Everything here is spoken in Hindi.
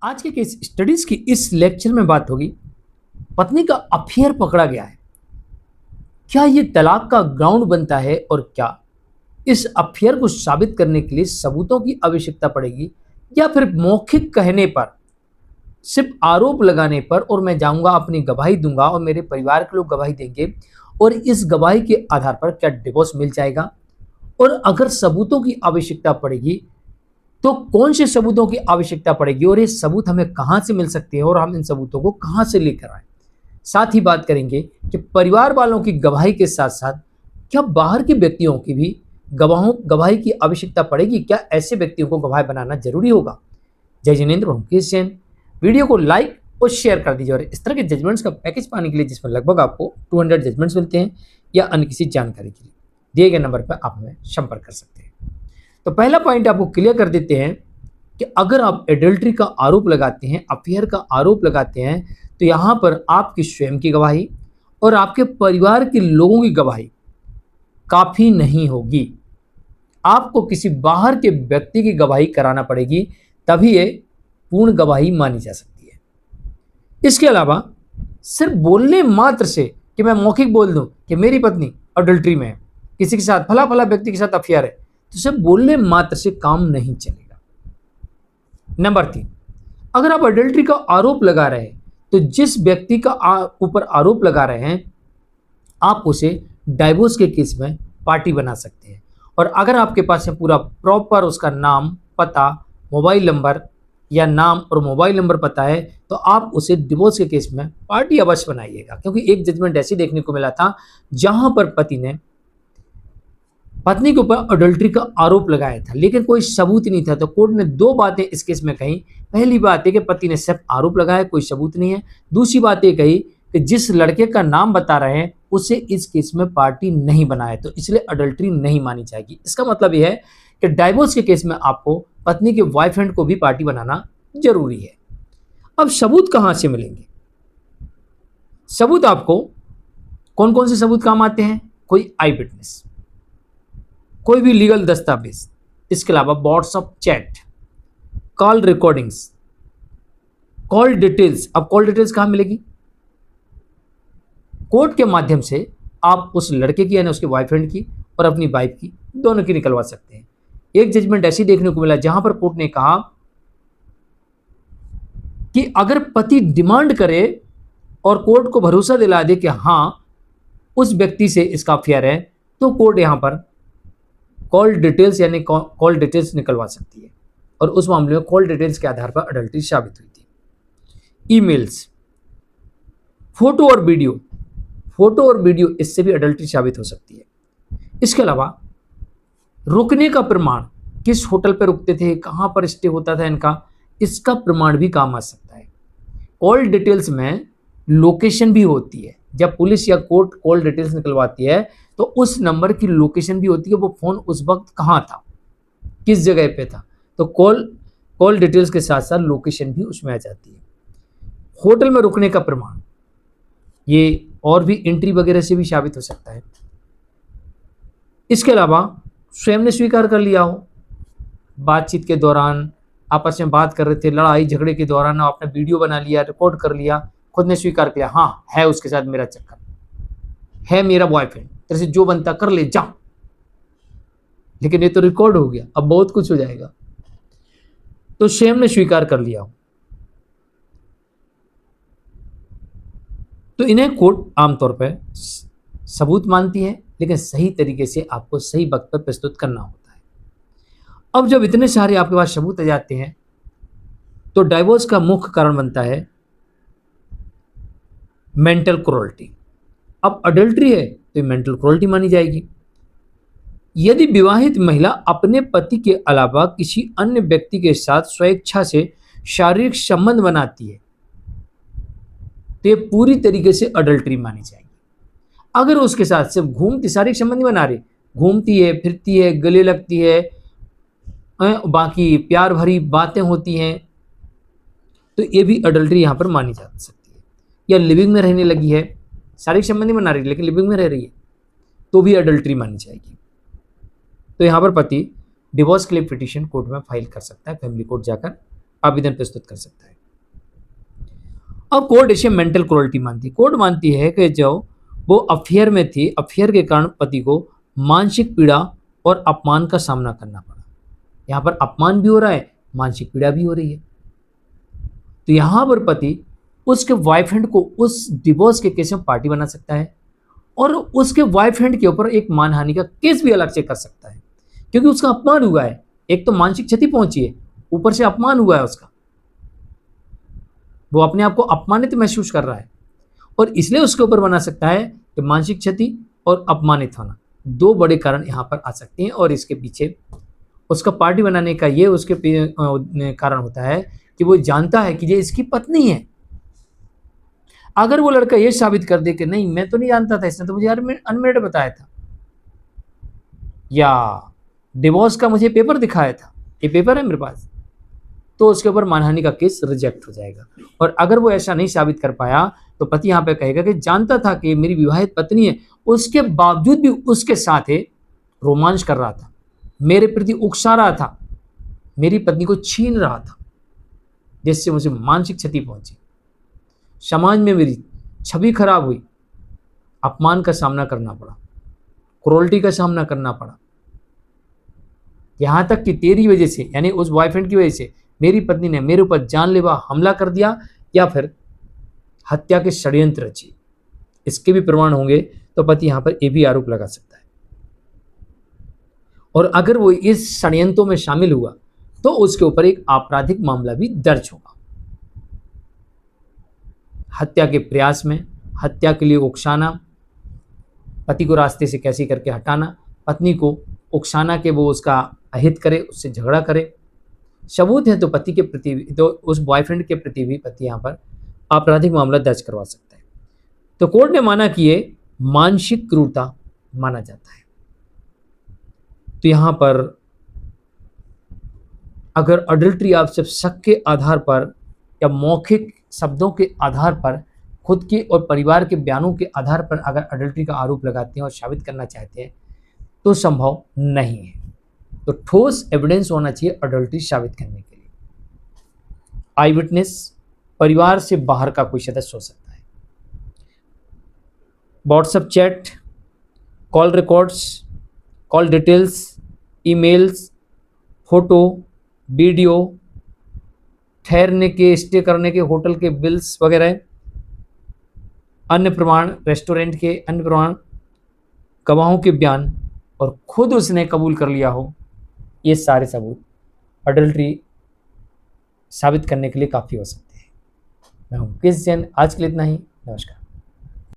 आज के केस स्टडीज की इस लेक्चर में बात होगी, पत्नी का अफेयर पकड़ा गया है, क्या ये तलाक का ग्राउंड बनता है और क्या इस अफेयर को साबित करने के लिए सबूतों की आवश्यकता पड़ेगी या फिर मौखिक कहने पर, सिर्फ आरोप लगाने पर और मैं जाऊंगा अपनी गवाही दूंगा और मेरे परिवार के लोग गवाही देंगे और इस गवाही के आधार पर क्या डिवोर्स मिल जाएगा। और अगर सबूतों की आवश्यकता पड़ेगी तो कौन से सबूतों की आवश्यकता पड़ेगी और ये सबूत हमें कहां से मिल सकते हैं और हम इन सबूतों को कहां से लेकर आए। साथ ही बात करेंगे कि परिवार वालों की गवाही के साथ साथ क्या बाहर के व्यक्तियों की भी गवाही की आवश्यकता पड़ेगी, क्या ऐसे व्यक्तियों को गवाह बनाना जरूरी होगा। जय जिनेंद्र, मुकेश जैन। वीडियो को लाइक और शेयर कर दीजिए और इस तरह के जजमेंट्स का पैकेज पाने के लिए जिसमें लगभग आपको 200 जजमेंट्स मिलते हैं या अन्य किसी जानकारी के लिए दिए गए नंबर पर आप हमें संपर्क कर सकते हैं। तो पहला पॉइंट आपको क्लियर कर देते हैं कि अगर आप एडल्ट्री का आरोप लगाते हैं, अफेयर का आरोप लगाते हैं, तो यहां पर आपकी स्वयं की गवाही और आपके परिवार के लोगों की गवाही काफी नहीं होगी। आपको किसी बाहर के व्यक्ति की गवाही कराना पड़ेगी, तभी ये पूर्ण गवाही मानी जा सकती है। इसके अलावा सिर्फ बोलने मात्र से कि मैं मौखिक बोल दूं कि मेरी पत्नी अडल्ट्री में है, किसी के साथ फला फला व्यक्ति के साथ अफेयर है, तो सिर्फ बोलने मात्र से काम नहीं चलेगा। नंबर 3, अगर आप अडल्ट्री का आरोप लगा रहे हैं तो जिस व्यक्ति का ऊपर आरोप लगा रहे हैं आप उसे डाइवोर्स के केस में पार्टी बना सकते हैं। और अगर आपके पास है पूरा प्रॉपर उसका नाम, पता, मोबाइल नंबर या नाम और मोबाइल नंबर पता है, तो आप उसे डिवोर्स के केस में पार्टी अवश्य बनाइएगा। क्योंकि एक जजमेंट ऐसी देखने को मिला था जहां पर पति ने पत्नी के ऊपर अडल्ट्री का आरोप लगाया था लेकिन कोई सबूत नहीं था, तो कोर्ट ने दो बातें इस केस में कही। पहली बात है कि पति ने सिर्फ आरोप लगाया, कोई सबूत नहीं है। दूसरी बात यह कही कि जिस लड़के का नाम बता रहे हैं उसे इस केस में पार्टी नहीं बनाया, तो इसलिए अडल्ट्री नहीं मानी जाएगी। इसका मतलब यह है कि डाइवोर्स के केस में आपको पत्नी के बॉयफ्रेंड को भी पार्टी बनाना जरूरी है। अब सबूत कहां से मिलेंगे? सबूत आपको कौन कौन से सबूत काम आते हैं? कोई आई विटनेस, कोई भी लीगल दस्तावेज, इसके अलावा WhatsApp chat, call recordings, call details. अब कॉल डिटेल्स कहां मिलेगी? कोर्ट के माध्यम से आप उस लड़के की यानी उसके बॉयफ्रेंड की और अपनी वाइफ की, दोनों की निकलवा सकते हैं। एक जजमेंट ऐसी देखने को मिला जहां पर कोर्ट ने कहा कि अगर पति डिमांड करे और कोर्ट को भरोसा दिला दे कि हां उस व्यक्ति से इसका अफेयर है, तो कोर्ट यहां पर कॉल डिटेल्स यानी कॉल डिटेल्स निकलवा सकती है। और उस मामले में कॉल डिटेल्स के आधार पर अडल्ट्री साबित हुई थी। ईमेल्स, फोटो और वीडियो, इससे भी अडल्ट्री साबित हो सकती है। इसके अलावा रुकने का प्रमाण, किस होटल पर रुकते थे, कहां पर स्टे होता था इनका, इसका प्रमाण भी काम आ सकता है। कॉल डिटेल्स में लोकेशन भी होती है। जब पुलिस या कोर्ट कॉल डिटेल्स निकलवाती है तो उस नंबर की लोकेशन भी होती है, वो फोन उस वक्त कहां था, किस जगह पे था, तो कॉल डिटेल्स के साथ साथ लोकेशन भी उसमें आ जाती है। होटल में रुकने का प्रमाण, ये और भी एंट्री वगैरह से भी साबित हो सकता है। इसके अलावा स्वयं ने स्वीकार कर लिया हो, बातचीत के दौरान आपस में बात कर रहे थे, लड़ाई झगड़े के दौरान आपने वीडियो बना लिया, रिकॉर्ड कर लिया, खुद ने स्वीकार किया, हाँ है उसके साथ मेरा चक्कर, है मेरा बॉयफ्रेंड, तेरे से जो बनता कर ले जा। लेकिन ये तो रिकॉर्ड हो गया, अब बहुत कुछ हो जाएगा। तो स्वयं ने स्वीकार कर लिया हो, तो इन्हें कोर्ट आमतौर पर सबूत मानती है, लेकिन सही तरीके से आपको सही वक्त पर प्रस्तुत करना होता है। अब जब इतने सारे आपके पास सबूत आ जाते हैं तो डाइवोर्स का मुख्य कारण बनता है मेंटल क्रूरल्टी। अब अडल्ट्री है तो मेंटल क्रूरल्टी मानी जाएगी। यदि विवाहित महिला अपने पति के अलावा किसी अन्य व्यक्ति के साथ स्वेच्छा से शारीरिक संबंध बनाती है तो ये पूरी तरीके से अडल्ट्री मानी जाएगी। अगर उसके साथ सिर्फ घूमती, शारीरिक संबंध नहीं बना रही, घूमती है, फिरती है, गले लगती है, बाकी प्यार भरी बातें होती हैं, तो ये भी अडल्ट्री यहां पर मानी जा सकती है। या लिविंग में रहने लगी है, शारीरिक संबंध नहीं बना रही लेकिन लिविंग में रह रही है, तो भी अडल्ट्री मानी जाएगी। तो यहां पर पति डिवोर्स के लिए पिटीशन कोर्ट में फाइल कर सकता है, फैमिली कोर्ट जाकर आवेदन प्रस्तुत कर सकता है। अब कोर्ट इसे मेंटल क्रूरल्टी मानती है। कोर्ट मानती है कि जो वो अफेयर में थी, अफेयर के कारण पति को मानसिक पीड़ा और अपमान का सामना करना पड़ा। यहाँ पर अपमान भी हो रहा है, मानसिक पीड़ा भी हो रही है। तो यहाँ पर पति उसके बॉयफ्रेंड को उस डिवोर्स के केस में पार्टी बना सकता है और उसके बॉयफ्रेंड के ऊपर एक मानहानि का केस भी अलग से कर सकता है, क्योंकि उसका अपमान हुआ है। एक तो मानसिक क्षति पहुंची है, ऊपर से अपमान हुआ है उसका, वो अपने आप को अपमानित महसूस कर रहा है और इसलिए उसके ऊपर बना सकता है कि मानसिक क्षति और अपमानित होना दो बड़े कारण यहाँ पर आ सकते हैं। और इसके पीछे उसका पार्टी बनाने का ये उसके कारण होता है कि वो जानता है कि ये इसकी पत्नी है। अगर वो लड़का ये साबित कर दे कि नहीं, मैं तो नहीं जानता था, इसने तो मुझे अनमेरिड बताया था, या डिवोर्स का मुझे पेपर दिखाया था, ये पेपर है मेरे पास, तो उसके ऊपर मानहानि का केस रिजेक्ट हो जाएगा। और अगर वो ऐसा नहीं साबित कर पाया तो पति यहाँ पे कहेगा कि जानता था कि मेरी विवाहित पत्नी है, उसके बावजूद भी उसके साथ रोमांस कर रहा था, मेरे प्रति उकसा रहा था, मेरी पत्नी को छीन रहा था, जिससे मुझे मानसिक क्षति पहुंची, समाज में मेरी छवि खराब हुई, अपमान का सामना करना पड़ा, क्रूरल्टी का सामना करना पड़ा, यहाँ तक कि तेरी वजह से, यानी उस बॉयफ्रेंड की वजह से मेरी पत्नी ने मेरे ऊपर जानलेवा हमला कर दिया या फिर हत्या के षड्यंत्र रची, इसके भी प्रमाण होंगे तो पति यहाँ पर ये भी आरोप लगा सकता है। और अगर वो इस षड्यंत्रों में शामिल हुआ तो उसके ऊपर एक आपराधिक मामला भी दर्ज होगा। हत्या के प्रयास में, हत्या के लिए उकसाना, पति को रास्ते से कैसे करके हटाना, पत्नी को उकसाना के वो उसका अहित करे, उससे झगड़ा करे, सबूत है तो पति के प्रति, तो उस बॉयफ्रेंड के प्रति भी पति यहाँ पर आपराधिक मामला दर्ज करवा सकता है। तो कोर्ट ने माना कि ये मानसिक क्रूरता माना जाता है। तो यहाँ पर अगर अडल्ट्री आप सिर्फ शक के आधार पर या मौखिक शब्दों के आधार पर, खुद के और परिवार के बयानों के आधार पर अगर अडल्ट्री का आरोप लगाते हैं और साबित करना चाहते हैं तो संभव नहीं है। तो ठोस एविडेंस होना चाहिए अडल्ट्री साबित करने के लिए। आई विटनेस, परिवार से बाहर का कोई सदस्य हो सकता है, WhatsApp chat, call records, call details, emails, photo, video, ठहरने के, स्टे करने के, होटल के बिल्स वगैरह, अन्य प्रमाण, रेस्टोरेंट के अन्य प्रमाण, गवाहों के बयान और खुद उसने कबूल कर लिया हो, ये सारे सबूत अडल्ट्री साबित करने के लिए काफ़ी हो सकते हैं। मैं हूँ किस जैन, आज के लिए इतना ही। नमस्कार।